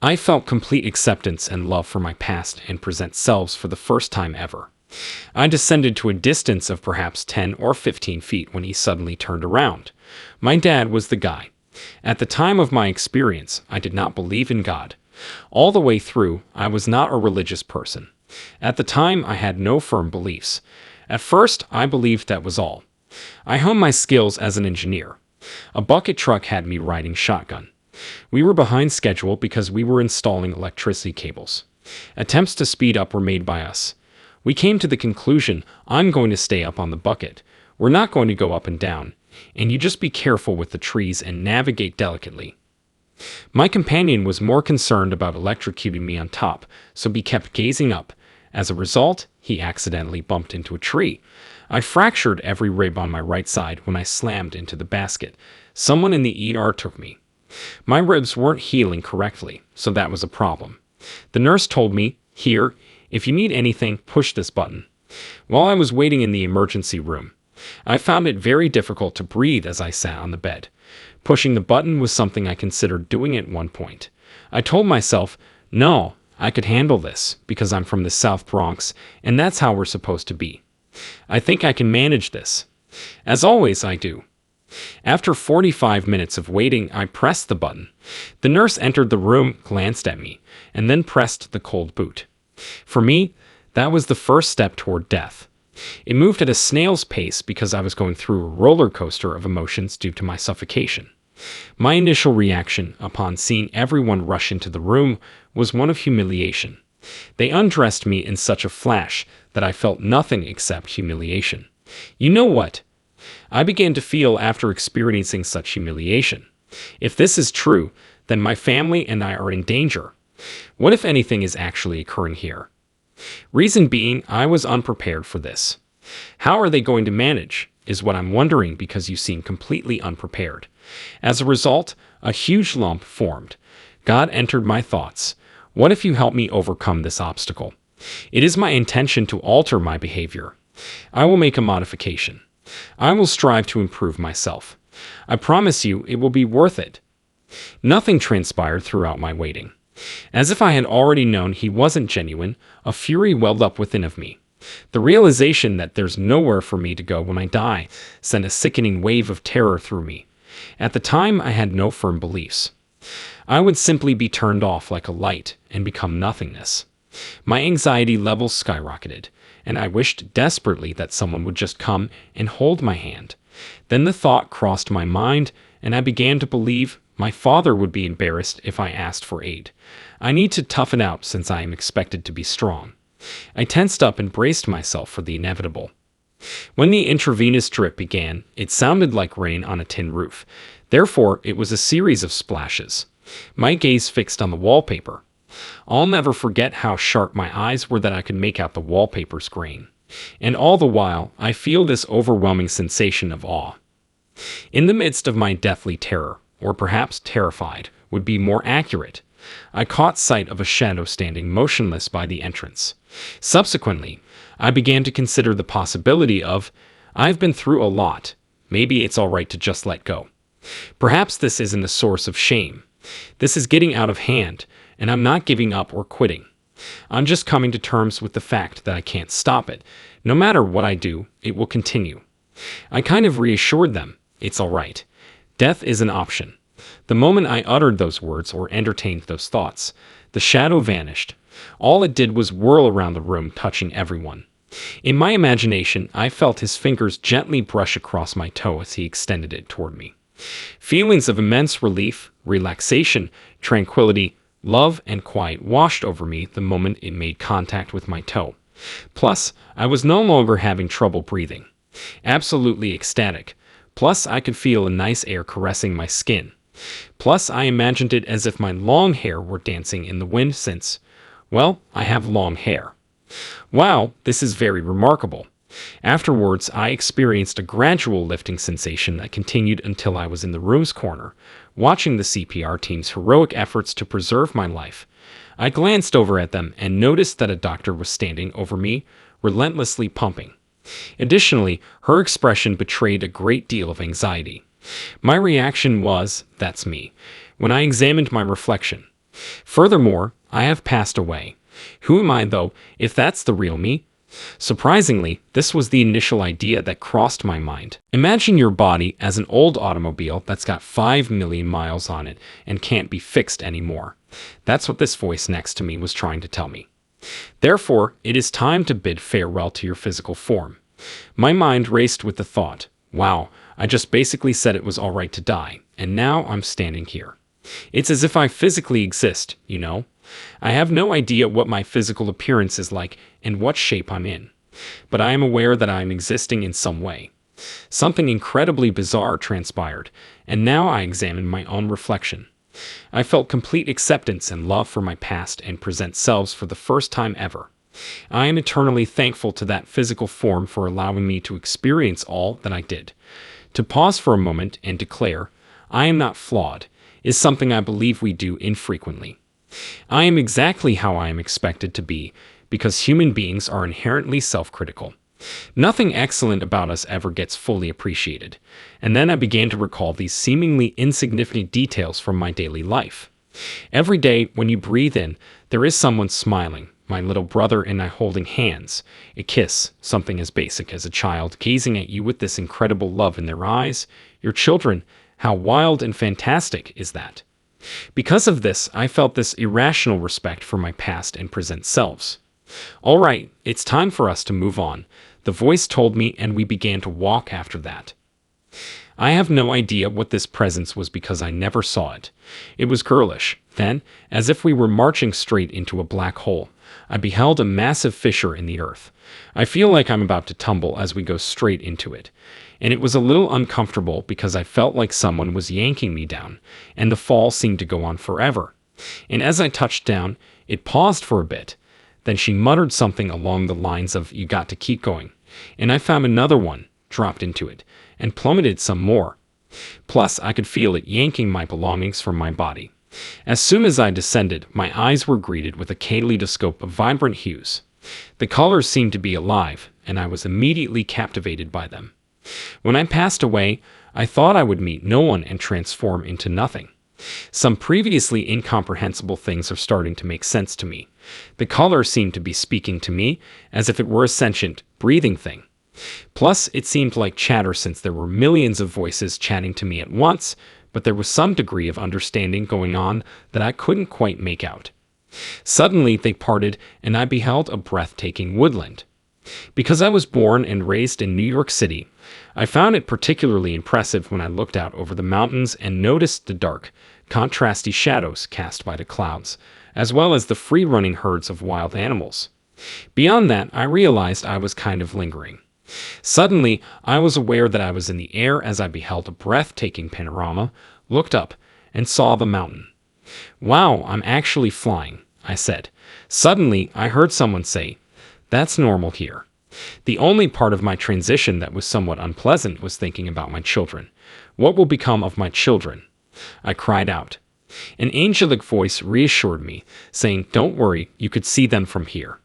I felt complete acceptance and love for my past and present selves for the first time ever. I descended to a distance of perhaps 10 or 15 feet when he suddenly turned around. My dad was the guy. At the time of my experience, I did not believe in God. All the way through, I was not a religious person. At the time, I had no firm beliefs. At first, I believed that was all. I honed my skills as an engineer. A bucket truck had me riding shotgun. We were behind schedule because we were installing electricity cables. Attempts to speed up were made by us. We came to the conclusion, I'm going to stay up on the bucket. We're not going to go up and down. And you just be careful with the trees and navigate delicately. My companion was more concerned about electrocuting me on top, so he kept gazing up. As a result, he accidentally bumped into a tree. I fractured every rib on my right side when I slammed into the basket. Someone in the ER took me. My ribs weren't healing correctly, so that was a problem. The nurse told me, "Here, if you need anything, push this button." While I was waiting in the emergency room, I found it very difficult to breathe as I sat on the bed. Pushing the button was something I considered doing at one point. I told myself, no, I could handle this because I'm from the South Bronx and that's how we're supposed to be. I think I can manage this. As always, I do. After 45 minutes of waiting, I pressed the button. The nurse entered the room, glanced at me, and then pressed the cold boot. For me, that was the first step toward death. It moved at a snail's pace because I was going through a roller coaster of emotions due to my suffocation. My initial reaction upon seeing everyone rush into the room was one of humiliation. They undressed me in such a flash that I felt nothing except humiliation. You know what? I began to feel after experiencing such humiliation. If this is true, then my family and I are in danger. What if anything is actually occurring here? Reason being, I was unprepared for this. How are they going to manage, is what I'm wondering because you seem completely unprepared. As a result, a huge lump formed. God entered my thoughts. What if you help me overcome this obstacle? It is my intention to alter my behavior. I will make a modification. I will strive to improve myself. I promise you it will be worth it. Nothing transpired throughout my waiting. As if I had already known he wasn't genuine, a fury welled up within of me. The realization that there's nowhere for me to go when I die sent a sickening wave of terror through me. At the time, I had no firm beliefs. I would simply be turned off like a light and become nothingness. My anxiety levels skyrocketed, and I wished desperately that someone would just come and hold my hand. Then the thought crossed my mind, and I began to believe my father would be embarrassed if I asked for aid. I need to toughen out since I am expected to be strong. I tensed up and braced myself for the inevitable. When the intravenous drip began, it sounded like rain on a tin roof. Therefore, it was a series of splashes. My gaze fixed on the wallpaper. I'll never forget how sharp my eyes were that I could make out the wallpaper's grain. And all the while, I feel this overwhelming sensation of awe. In the midst of my deathly terror, or perhaps terrified, would be more accurate, I caught sight of a shadow standing motionless by the entrance. Subsequently, I began to consider the possibility of, I've been through a lot, maybe it's all right to just let go. Perhaps this isn't a source of shame. This is getting out of hand, and I'm not giving up or quitting. I'm just coming to terms with the fact that I can't stop it. No matter what I do, it will continue. I kind of reassured them, it's all right. Death is an option. The moment I uttered those words or entertained those thoughts, the shadow vanished. All it did was whirl around the room, touching everyone. In my imagination, I felt his fingers gently brush across my toe as he extended it toward me. Feelings of immense relief, relaxation, tranquility, love, and quiet washed over me the moment it made contact with my toe. Plus, I was no longer having trouble breathing. Absolutely ecstatic. Plus, I could feel a nice air caressing my skin. Plus, I imagined it as if my long hair were dancing in the wind since, well, I have long hair. Wow, this is very remarkable. Afterwards, I experienced a gradual lifting sensation that continued until I was in the room's corner, watching the CPR team's heroic efforts to preserve my life. I glanced over at them and noticed that a doctor was standing over me, relentlessly pumping. Additionally, her expression betrayed a great deal of anxiety. My reaction was, that's me. When I examined my reflection, Furthermore, I have passed away. Who am I, though, if that's the real me? Surprisingly, this was the initial idea that crossed my mind. Imagine your body as an old automobile that's got 5 million miles on it and can't be fixed anymore. That's what this voice next to me was trying to tell me. Therefore, it is time to bid farewell to your physical form. My mind raced with the thought, wow, I just basically said it was all right to die, and now I'm standing here. It's as if I physically exist, you know? I have no idea what my physical appearance is like and what shape I'm in, but I am aware that I am existing in some way. Something incredibly bizarre transpired, and now I examined my own reflection. I felt complete acceptance and love for my past and present selves for the first time ever. I am eternally thankful to that physical form for allowing me to experience all that I did. To pause for a moment and declare, I am not flawed, is something I believe we do infrequently. I am exactly how I am expected to be, because human beings are inherently self-critical. Nothing excellent about us ever gets fully appreciated. And then I began to recall these seemingly insignificant details from my daily life. Every day, when you breathe in, there is someone smiling, my little brother and I holding hands, a kiss, something as basic as a child gazing at you with this incredible love in their eyes, your children, how wild and fantastic is that? Because of this, I felt this irrational respect for my past and present selves. All right, it's time for us to move on, the voice told me, and we began to walk after that. I have no idea what this presence was because I never saw it. It was girlish. Then, as if we were marching straight into a black hole, I beheld a massive fissure in the earth. I feel like I'm about to tumble as we go straight into it. And it was a little uncomfortable because I felt like someone was yanking me down, and the fall seemed to go on forever. And as I touched down, it paused for a bit. Then she muttered something along the lines of, "You got to keep going." And I found another one, dropped into it, and plummeted some more. Plus, I could feel it yanking my belongings from my body. As soon as I descended, my eyes were greeted with a kaleidoscope of vibrant hues. The colors seemed to be alive, and I was immediately captivated by them. When I passed away, I thought I would meet no one and transform into nothing. Some previously incomprehensible things are starting to make sense to me. The color seemed to be speaking to me as if it were a sentient, breathing thing. Plus, it seemed like chatter since there were millions of voices chatting to me at once, but there was some degree of understanding going on that I couldn't quite make out. Suddenly, they parted, and I beheld a breathtaking woodland. Because I was born and raised in New York City, I found it particularly impressive when I looked out over the mountains and noticed the dark, contrasty shadows cast by the clouds, as well as the free-running herds of wild animals. Beyond that, I realized I was kind of lingering. Suddenly, I was aware that I was in the air as I beheld a breathtaking panorama, looked up, and saw the mountain. "Wow, I'm actually flying," I said. Suddenly, I heard someone say, "That's normal here." The only part of my transition that was somewhat unpleasant was thinking about my children. What will become of my children? I cried out. An angelic voice reassured me, saying, "Don't worry, you could see them from here."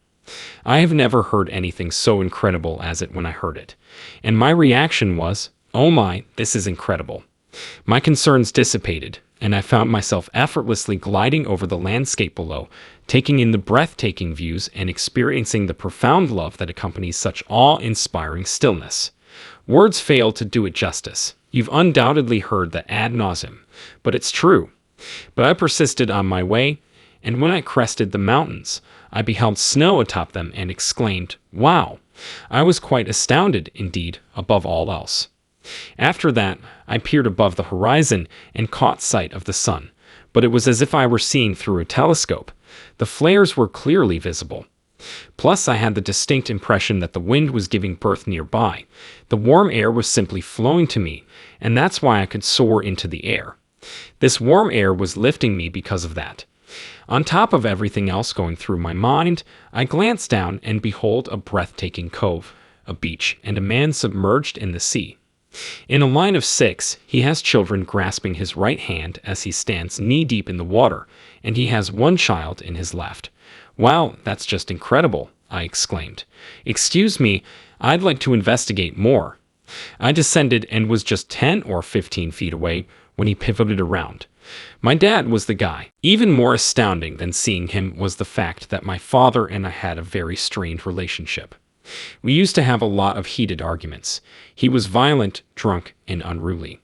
I have never heard anything so incredible as it when I heard it. And my reaction was, "Oh my, this is incredible." My concerns dissipated, and I found myself effortlessly gliding over the landscape below, taking in the breathtaking views and experiencing the profound love that accompanies such awe-inspiring stillness. Words fail to do it justice. You've undoubtedly heard that ad nauseum, but it's true. But I persisted on my way, and when I crested the mountains, I beheld snow atop them and exclaimed, "Wow!" I was quite astounded, indeed, above all else. After that, I peered above the horizon and caught sight of the sun, but it was as if I were seeing through a telescope. The flares were clearly visible. Plus, I had the distinct impression that the wind was giving birth nearby. The warm air was simply flowing to me, and that's why I could soar into the air. This warm air was lifting me because of that. On top of everything else going through my mind, I glanced down and behold a breathtaking cove, a beach, and a man submerged in the sea. In a line of 6, he has children grasping his right hand as he stands knee-deep in the water, and he has one child in his left. "Wow, that's just incredible," I exclaimed. "Excuse me, I'd like to investigate more." I descended and was just 10 or 15 feet away when he pivoted around. My dad was the guy. Even more astounding than seeing him was the fact that my father and I had a very strained relationship. We used to have a lot of heated arguments. He was violent, drunk, and unruly.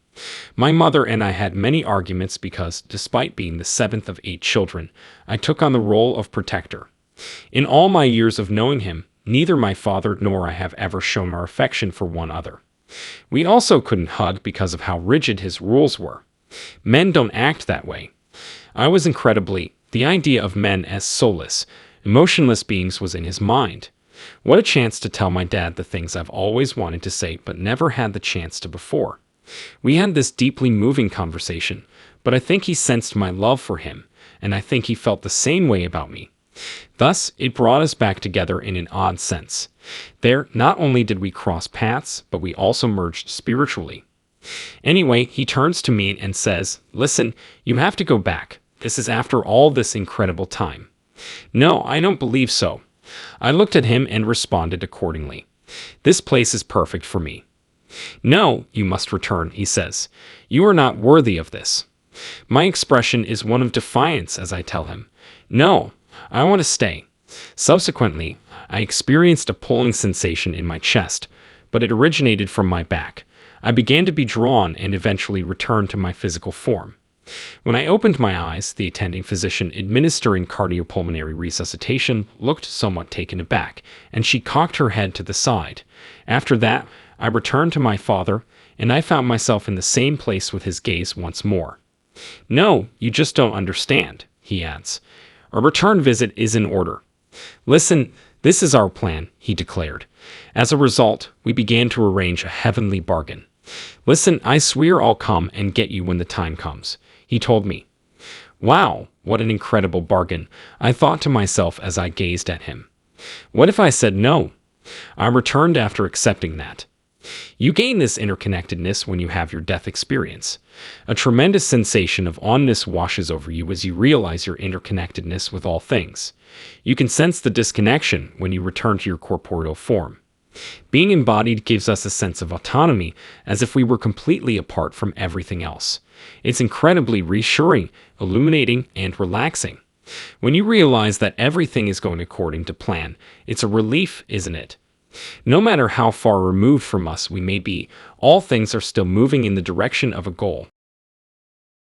My mother and I had many arguments because, despite being the seventh of 8 children, I took on the role of protector. In all my years of knowing him, neither my father nor I have ever shown our affection for one another. We also couldn't hug because of how rigid his rules were. Men don't act that way. The idea of men as soulless, emotionless beings was in his mind. What a chance to tell my dad the things I've always wanted to say but never had the chance to before. We had this deeply moving conversation, but I think he sensed my love for him, and I think he felt the same way about me. Thus, it brought us back together in an odd sense. There, not only did we cross paths, but we also merged spiritually. Anyway, he turns to me and says, "Listen, you have to go back. This is after all this incredible time." No, I don't believe so. I looked at him and responded accordingly. This place is perfect for me. No, you must return, he says. You are not worthy of this. My expression is one of defiance as I tell him, no, I want to stay. Subsequently, I experienced a pulling sensation in my chest, but it originated from my back. I began to be drawn and eventually returned to my physical form. When I opened my eyes, the attending physician administering cardiopulmonary resuscitation looked somewhat taken aback, and she cocked her head to the side. After that, I returned to my father, and I found myself in the same place with his gaze once more. No, you just don't understand, he adds. A return visit is in order. Listen, this is our plan, he declared. As a result, we began to arrange a heavenly bargain. Listen, I swear I'll come and get you when the time comes, he told me. Wow, what an incredible bargain, I thought to myself as I gazed at him. What if I said no? I returned after accepting that. You gain this interconnectedness when you have your death experience. A tremendous sensation of onness washes over you as you realize your interconnectedness with all things. You can sense the disconnection when you return to your corporeal form. Being embodied gives us a sense of autonomy, as if we were completely apart from everything else. It's incredibly reassuring, illuminating, and relaxing. When you realize that everything is going according to plan, it's a relief, isn't it? No matter how far removed from us we may be, all things are still moving in the direction of a goal.